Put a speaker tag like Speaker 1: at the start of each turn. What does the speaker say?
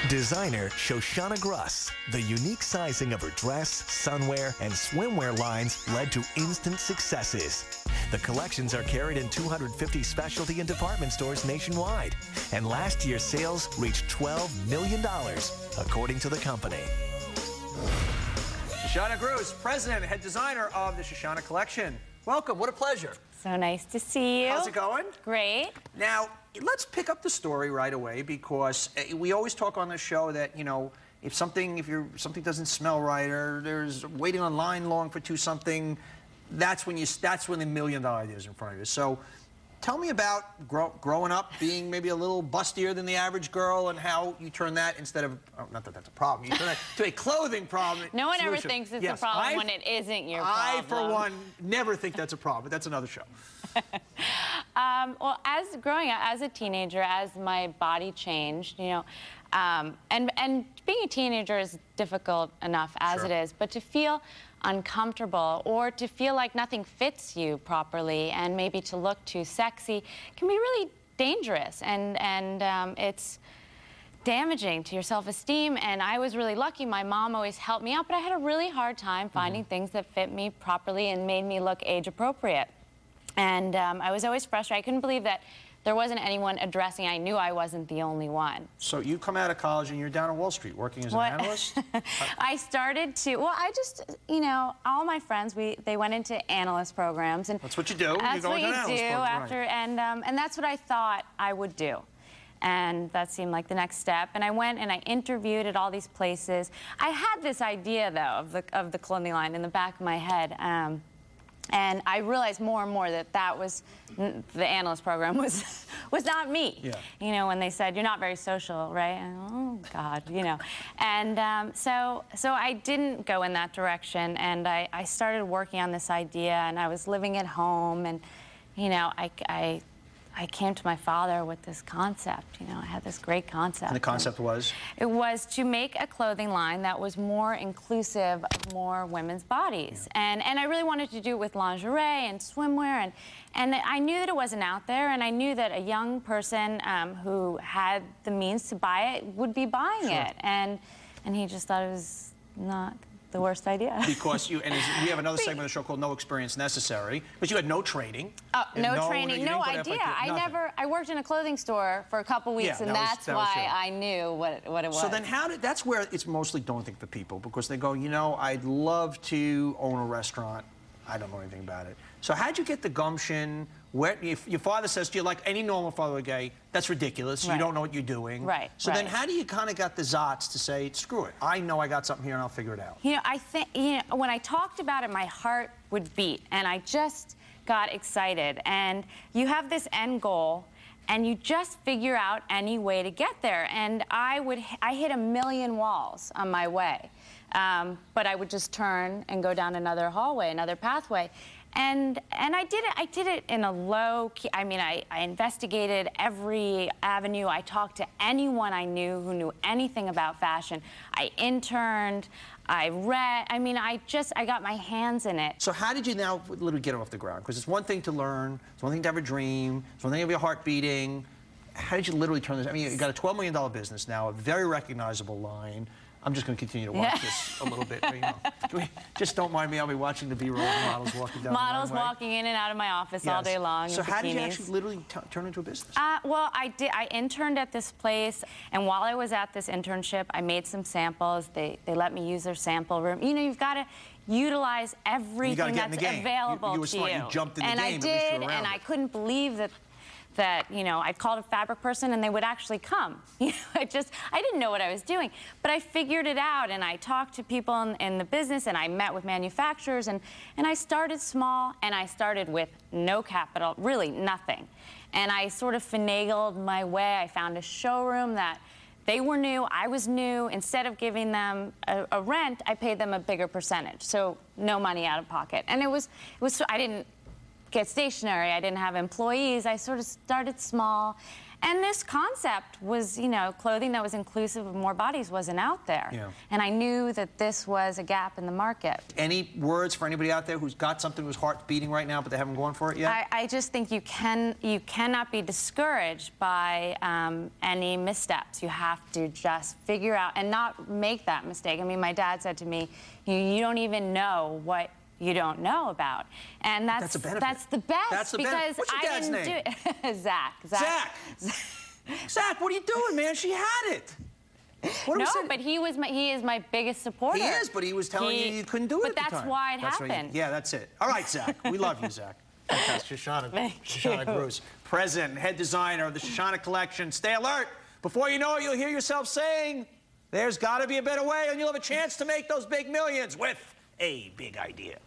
Speaker 1: Designer Shoshanna Gruss. The unique sizing of her dress, sunwear, and swimwear lines led to instant successes. The collections are carried in 250 specialty and department stores nationwide, and last year's sales reached $12 million, according to the company.
Speaker 2: Shoshanna Gruss, president and head designer of the Shoshanna collection. Welcome, what a pleasure.
Speaker 3: So nice to see you.
Speaker 2: How's it going?
Speaker 3: Great.
Speaker 2: Now, let's pick up the story right away, because we always talk on the show that, you know, if something doesn't smell right, or there's waiting on line long for something, that's when the $1 million idea is in front of you. So tell me about growing up, being maybe a little bustier than the average girl, and how you turn that, instead of, not that that's a problem, you turn that to a clothing problem.
Speaker 3: No one ever thinks it's a problem when it isn't your problem.
Speaker 2: I, for one, never think that's a problem, but that's another show.
Speaker 3: Well, growing up as a teenager, as my body changed, you know, and being a teenager is difficult enough as it is, but to feel uncomfortable or to feel like nothing fits you properly and maybe to look too sexy can be really dangerous, and it's damaging to your self-esteem. And I was really lucky. My mom always helped me out, but I had a really hard time finding things that fit me properly and made me look age appropriate. And I was always frustrated. I couldn't believe that there wasn't anyone addressing. I knew I wasn't the only one.
Speaker 2: So you come out of college and you're down on Wall Street working as an analyst?
Speaker 3: I started to, well, I just, you know, all my friends, they went into analyst programs. And
Speaker 2: that's what you do.
Speaker 3: That's what you do after, and that's what I thought I would do. And that seemed like the next step. And I went and I interviewed at all these places. I had this idea, though, of the clothing line in the back of my head. And I realized more and more that the analyst program was not me. Yeah. You know, when they said, you're not very social, right? And, oh, God, you know. And so I didn't go in that direction, and I started working on this idea, and I was living at home, and, you know, I came to my father with this concept. You know, I had this great concept.
Speaker 2: And the concept was?
Speaker 3: It was to make a clothing line that was more inclusive of more women's bodies. Yeah. And I really wanted to do it with lingerie and swimwear, and I knew that it wasn't out there, and I knew that a young person who had the means to buy it would be buying it. And he just thought it was not the worst idea.
Speaker 2: Because we have another segment of the show called No Experience Necessary, because you had no training.
Speaker 3: No training, no idea. I worked in a clothing store for a couple weeks, and that's why I knew what it was.
Speaker 2: So then that's where it's mostly daunting for people, because they go, you know, I'd love to own a restaurant. I don't know anything about it. So how'd you get the gumption? If your father says to you, like any normal father would go, that's ridiculous, you don't know what you're doing.
Speaker 3: Right.
Speaker 2: So then how do you kind of got the zots to say, screw it, I know I got something here and I'll figure it out?
Speaker 3: You know, I think, you know, when I talked about it, my heart would beat, and I just got excited. And you have this end goal, and you just figure out any way to get there. And I hit 1 million walls on my way. But I would just turn and go down another hallway, another pathway. And I did it in a low key. I mean, I investigated every avenue. I talked to anyone I knew who knew anything about fashion. I interned, I read. I mean, I got my hands in it.
Speaker 2: So how did you now literally get it off the ground? Because it's one thing to learn, it's one thing to have a dream, it's one thing to have your heart beating. How did you literally turn this? I mean, you got a $12 million business now, a very recognizable line. I'm just going to continue to watch this a little bit. You know. Just don't mind me. I'll be watching the B-roll of models walking down the runway.
Speaker 3: Models walking in and out of my office all day long.
Speaker 2: So how did you actually literally turn into a business?
Speaker 3: Well, I interned at this place, and while I was at this internship, I made some samples. They let me use their sample room. You know, you've got to utilize everything that's available to you.
Speaker 2: You were smart. You jumped in the game.
Speaker 3: And I did, and I couldn't believe that you know, I'd called a fabric person and they would actually come. You know, I didn't know what I was doing, but I figured it out, and I talked to people in the business, and I met with manufacturers, and I started small, and I started with no capital, really nothing. And I sort of finagled my way. I found a showroom that they were new, I was new. Instead of giving them a rent, I paid them a bigger percentage, so no money out of pocket. And I didn't get stationary. I didn't have employees. I sort of started small, And this concept was, you know, clothing that was inclusive of more bodies wasn't out there.
Speaker 2: Yeah.
Speaker 3: And I knew that this was a gap in the market.
Speaker 2: Any words for anybody out there who's got something whose heart's beating right now, but they haven't gone for it yet?
Speaker 3: I just think you cannot be discouraged by any missteps. You have to just figure out and not make that mistake. I mean, my dad said to me, you don't even know what you don't know about. And that's
Speaker 2: a benefit.
Speaker 3: That's the best.
Speaker 2: That's the
Speaker 3: because
Speaker 2: benefit. What's your dad's
Speaker 3: I didn't
Speaker 2: name?
Speaker 3: do it. Zach.
Speaker 2: Zach, what are you doing, man? She had it.
Speaker 3: No, but he is my biggest supporter.
Speaker 2: He is, but he was telling you couldn't do it at the time.
Speaker 3: But that's why it happened.
Speaker 2: Yeah, that's it. All right, Zach. We love you, Zach. Fantastic. Shoshanna Gruss, president and head designer of the Shoshanna collection. Stay alert. Before you know it, you'll hear yourself saying, there's got to be a better way, and you'll have a chance to make those big millions with a big idea.